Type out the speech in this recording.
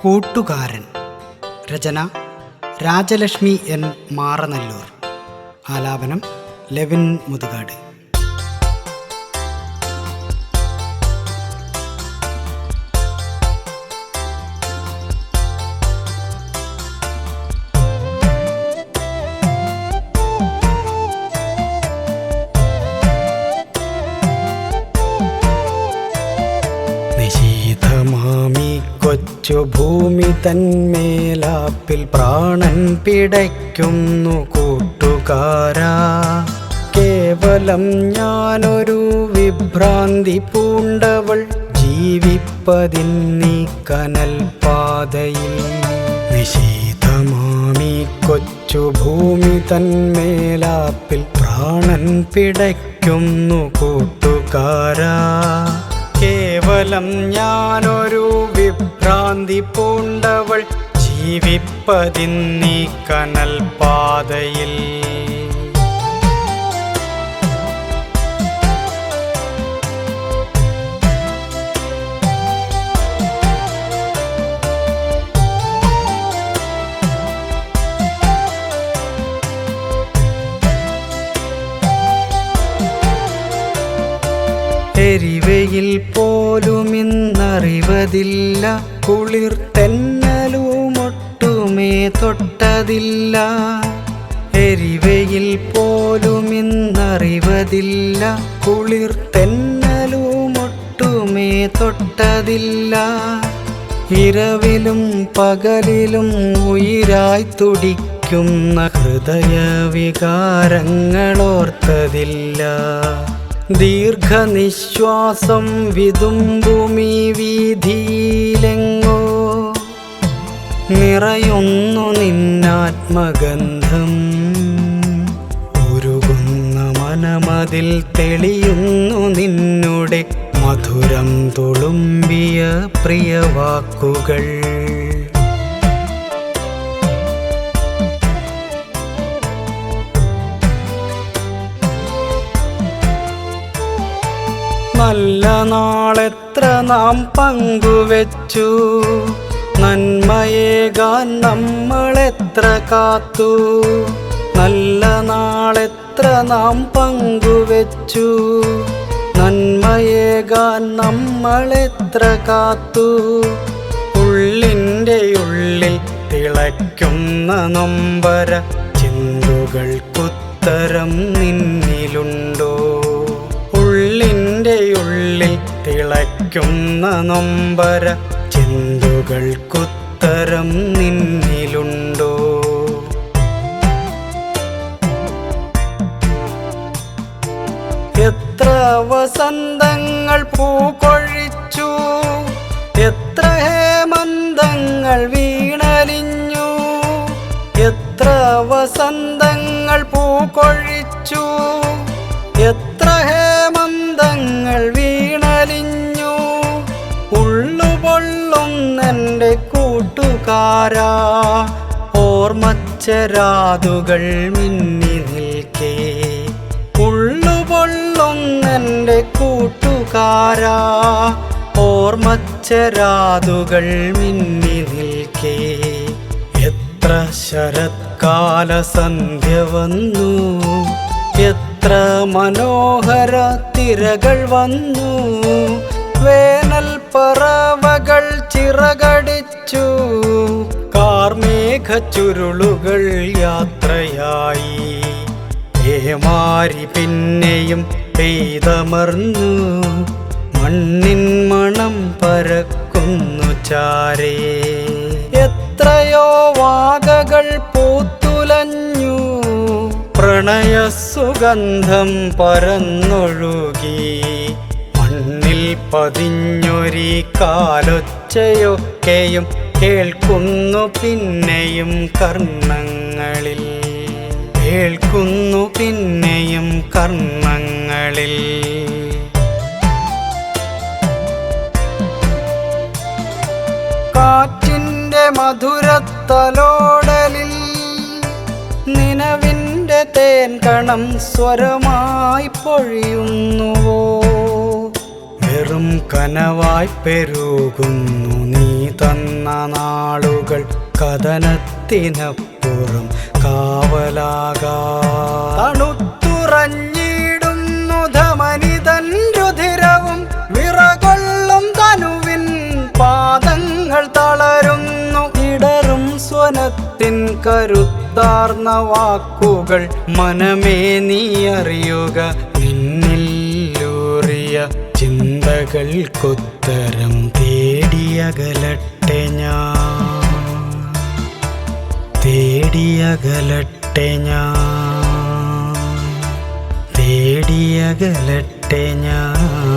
കൂട്ടുകാരൻ. രചന രാജലക്ഷ്മി എൻ മാറനല്ലൂർ. ആലാപനം ലെവിൻ മുതുകാട്. നിശീതമാമി കൊച്ചു ഭൂമി തന്മേലാപ്പിൽ പ്രാണൻ പിടയ്ക്കുന്നു കൂട്ടുകാരാ. കേവലം ഞാനൊരു വിഭ്രാന്തി പൂണ്ടവൾ ജീവിപ്പതിന്നീ കനൽ പാതയിൽ. നിശീതമാമി കൊച്ചു ഭൂമി തന്മേലാപ്പിൽ പ്രാണൻ പിടയ്ക്കുന്നു കൂട്ടുകാരാ. കേവലം ഞാനൊരു വിഭ്രാന്തി പൂണ്ടവൾ ജീവിപ്പതിന്നീ കനൽ പാതയിൽ. എരിവയിൽ പോലും ഇന്നറിവതില്ല, കുളിർ തെന്നലുമൊട്ടുമേ തൊട്ടതില്ല. എരിവയിൽ പോലും ഇന്നറിവതില്ല, കുളിർ തെന്നലുമൊട്ടുമേ തൊട്ടതില്ല. ഇരവിലും പകലിലും ഉയിരായി തുടിക്കുന്ന ഹൃദയവികാരങ്ങളോർത്തതില്ല. ദീർഘനിശ്വാസം വിതുമ്പുമീ വീഥിയിലെങ്ങോ നിറയുന്നു നിന്നാത്മഗന്ധം. ഉരുകുന്ന മനമതിൽ തെളിയുന്നു നിന്നുടെ മധുരം തുളുമ്പിയ പ്രിയവാക്കുകൾ. നല്ല നാളെത്ര നാം പങ്കുവെച്ചു, നന്മയേകാൻ നമ്മളെത്ര കാത്തു. നല്ല നാളെത്ര നാം പങ്കുവെച്ചു, നന്മയേകാൻ നമ്മളെത്ര കാത്തു. ഉള്ളിൻ്റെ ഉള്ളിൽ തിളയ്ക്കുന്ന നൊമ്പര ചിന്തകൾക്കുത്തരം നിന്നിലുണ്ടോ? ഉള്ളിൻ്റെ ഉള്ളിൽ തിളയ്ക്കുന്ന നൊമ്പര ചിന്തകൾക്കുത്തരം നിന്നിലുണ്ടോ? എത്ര വസന്തങ്ങൾ പൂക്കൊഴിച്ചു, എത്ര ഹേമന്തങ്ങൾ വീണലിഞ്ഞു. എത്ര വസന്തങ്ങൾ പൂക്കൊഴിച്ചു, എത്ര ഹേമന്തങ്ങൾ വീണലിഞ്ഞു. ഉള്ളുപൊള്ളുന്നെൻ്റെ കൂട്ടുകാരാ, ഓർമ്മച്ചരാതുകൾ മിന്നി നിൽക്കേ. ഉള്ളുപൊള്ളുന്നെൻ്റെ കൂട്ടുകാരാ, ഓർമ്മച്ചരാതുകൾ മിന്നി നിൽക്കേ. എത്ര ശരത്കാല സന്ധ്യ വന്നു, എത്ര മനോഹര തിരകൾ വന്നു. വേനൽ പറവകൾ ചിറകടിച്ചു, കാർമേഘ ചുരുളുകൾ യാത്രയായി. ഏമാരി പിന്നെയും പെയ്തമർന്നു, മണ്ണിൻ മണം പരക്കുന്നു ചാരേ. എത്രയോ വാകകൾ പൂത്തുലഞ്ഞു, പ്രണയസുഗന്ധം പരന്നൊഴുകി. മണ്ണിൽ പതിഞ്ഞൊരീ കാലൊച്ചയൊക്കെയും കേൾക്കുന്നു പിന്നെയും കർണങ്ങളിൽ, കേൾക്കുന്നു പിന്നെയും കർണങ്ങളിൽ. കാറ്റിൻ്റെ മധുരത്തലോടലിൽ നിലവിൻ്റെ തേൻ കണം സ്വരമായി പൊഴിയുന്നുവോ? വെറും കനവായി പെരുകുന്നു നീ തന്ന നാളുകൾ കഥനത്തിനപ്പുറം കാവലാകാ. തണുത്തുറഞ്ഞിടുന്നു ധമനിതൻ രുധിരവും വിറകൊള്ളും തനുവിൻ പാദങ്ങൾ തളരുന്നു. ഇടറും സ്വനത്തിൻ കരുത്താർന്ന വാക്കുകൾ മനമേ നീ അറിയുക. നിന്നിലൂറിയ ചിന്തകൾക്കുത്തരം തേടിയകലട്ടെ ഞാൻ, തേടിയകലട്ടെ ഞാൻ, തേടിയകലട്ടെ ഞാൻ.